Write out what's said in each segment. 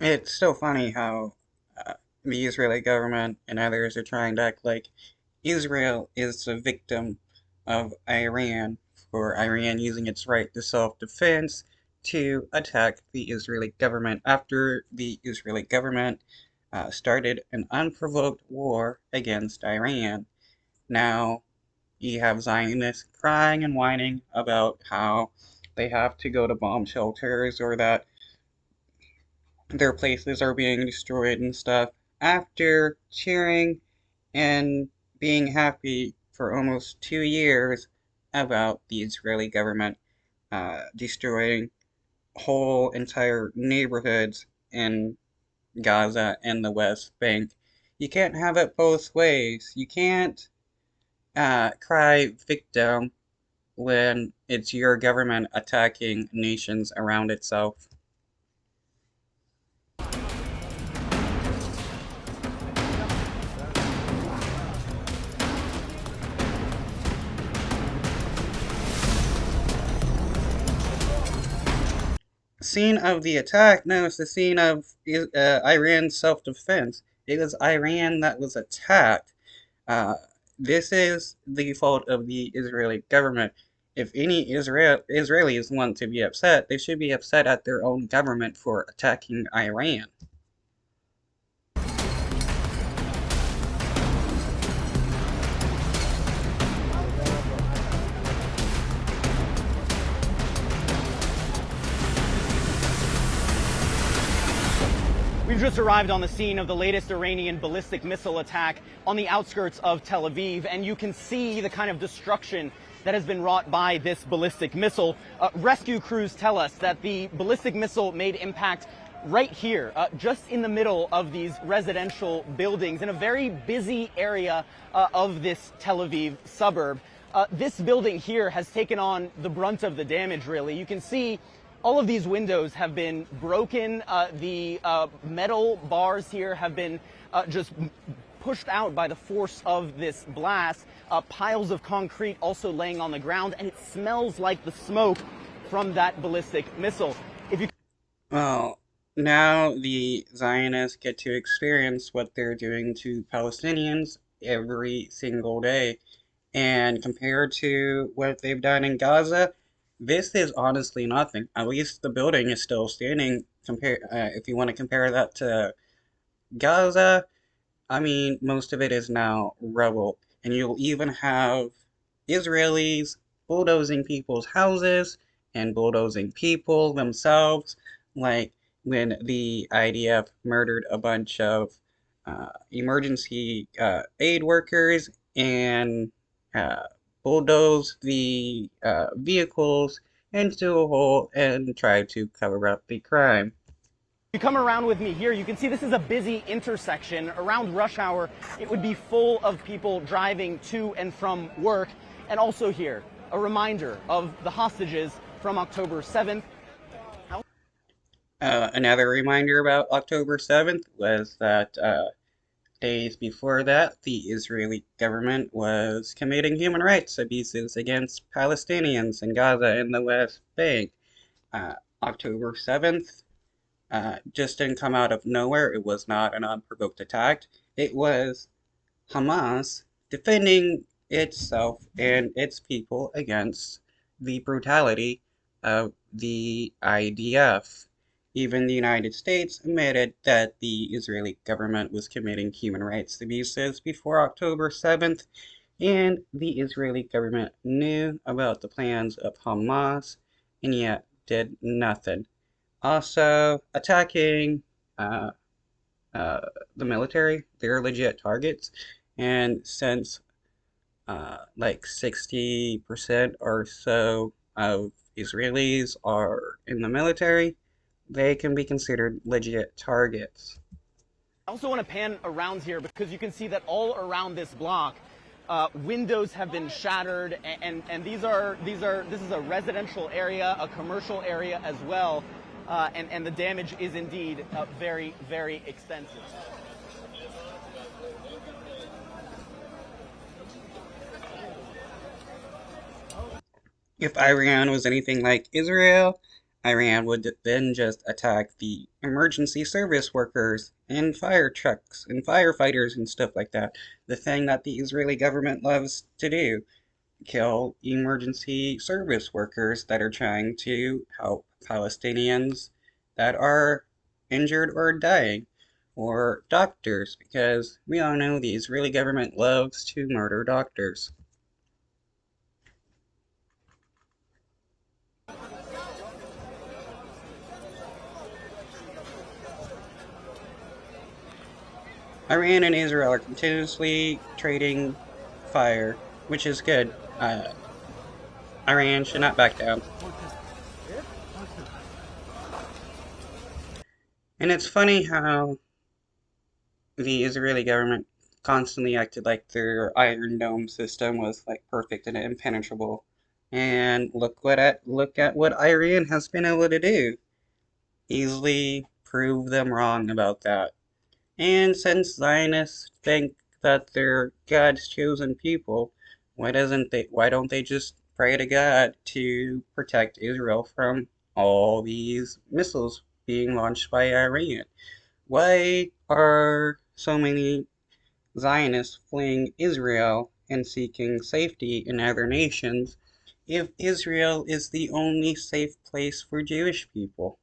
It's still funny how the Israeli government and others are trying to act like Israel is the victim of Iran for Iran using its right to self-defense to attack the Israeli government after the Israeli government started an unprovoked war against Iran. Now you have Zionists crying and whining about how they have to go to bomb shelters or that their places are being destroyed and stuff after cheering and being happy for almost 2 years about the Israeli government destroying whole entire neighborhoods in Gaza and the West Bank. You can't have it both ways. You can't cry victim when it's your government attacking nations around itself. Scene of the attack? No, it's the scene of Iran's self-defense. It was Iran that was attacked. Uh, this is the fault of the Israeli government. If any Israelis want to be upset, they should be upset at their own government for attacking Iran. We've just arrived on the scene of the latest Iranian ballistic missile attack on the outskirts of Tel Aviv, and you can see the kind of destruction that has been wrought by this ballistic missile. Rescue crews tell us that the ballistic missile made impact right here, just in the middle of these residential buildings in a very busy area of this Tel Aviv suburb. This building here has taken on the brunt of the damage, really. You can see all of these windows have been broken. The metal bars here have been just pushed out by the force of this blast. Piles of concrete also laying on the ground, and it smells like the smoke from that ballistic missile. If you Well, now the Zionists get to experience what they're doing to Palestinians every single day. And compared to what they've done in Gaza, this is honestly nothing. At least the building is still standing. If you want to compare that to Gaza, I mean, most of it is now rubble. And you'll even have Israelis bulldozing people's houses and bulldozing people themselves, like when the IDF murdered a bunch of emergency aid workers and uh, bulldozed the vehicles into a hole and tried to cover up the crime. come around with me here, you can see this is a busy intersection. Around rush hour, it would be full of people driving to and from work. And also here, a reminder of the hostages from October 7th. Another reminder about October 7th was that days before that, the Israeli government was committing human rights abuses against Palestinians in Gaza and the West Bank. October 7th just didn't come out of nowhere. It was not an unprovoked attack. It was Hamas defending itself and its people against the brutality of the IDF. Even the United States admitted that the Israeli government was committing human rights abuses before October 7th, and the Israeli government knew about the plans of Hamas and yet did nothing. Also, attacking uh, uh, the military, they're legit targets, and since like 60% or so of Israelis are in the military, they can be considered legit targets. I also want to pan around here because you can see that all around this block, windows have been shattered, and this is a residential area, a commercial area as well, and the damage is indeed very, very extensive. If Iran was anything like Israel, Iran would then just attack the emergency service workers and fire trucks and firefighters and stuff like that. The thing that the Israeli government loves to do, kill emergency service workers that are trying to help Palestinians that are injured or dying, or doctors, because we all know the Israeli government loves to murder doctors. Iran and Israel are continuously trading fire, which is good. Iran should not back down. And it's funny how the Israeli government constantly acted like their Iron Dome system was like perfect and impenetrable. And look at what Iran has been able to do. Easily prove them wrong about that. And since Zionists think that they're God's chosen people, why don't they just pray to God to protect Israel from all these missiles being launched by Iran? Why are so many Zionists fleeing Israel and seeking safety in other nations if Israel is the only safe place for Jewish people?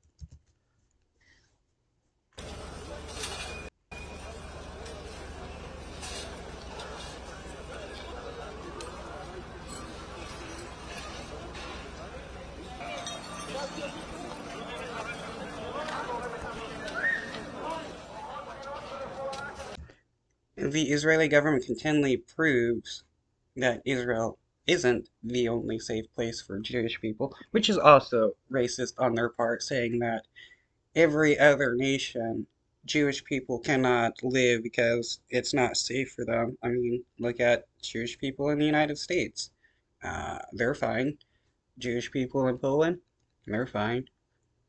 The Israeli government continually proves that Israel isn't the only safe place for Jewish people, which is also racist on their part, saying that every other nation, Jewish people cannot live because it's not safe for them. I mean, look at Jewish people in the United States. They're fine. Jewish people in Poland, they're fine.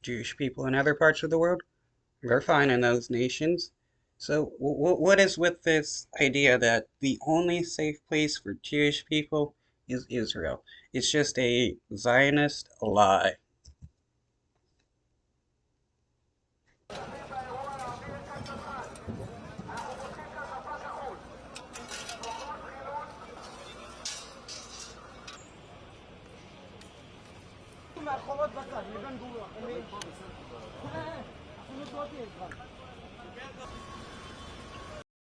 Jewish people in other parts of the world, they're fine in those nations. So, what is with this idea that the only safe place for Jewish people is Israel? It's just a Zionist lie.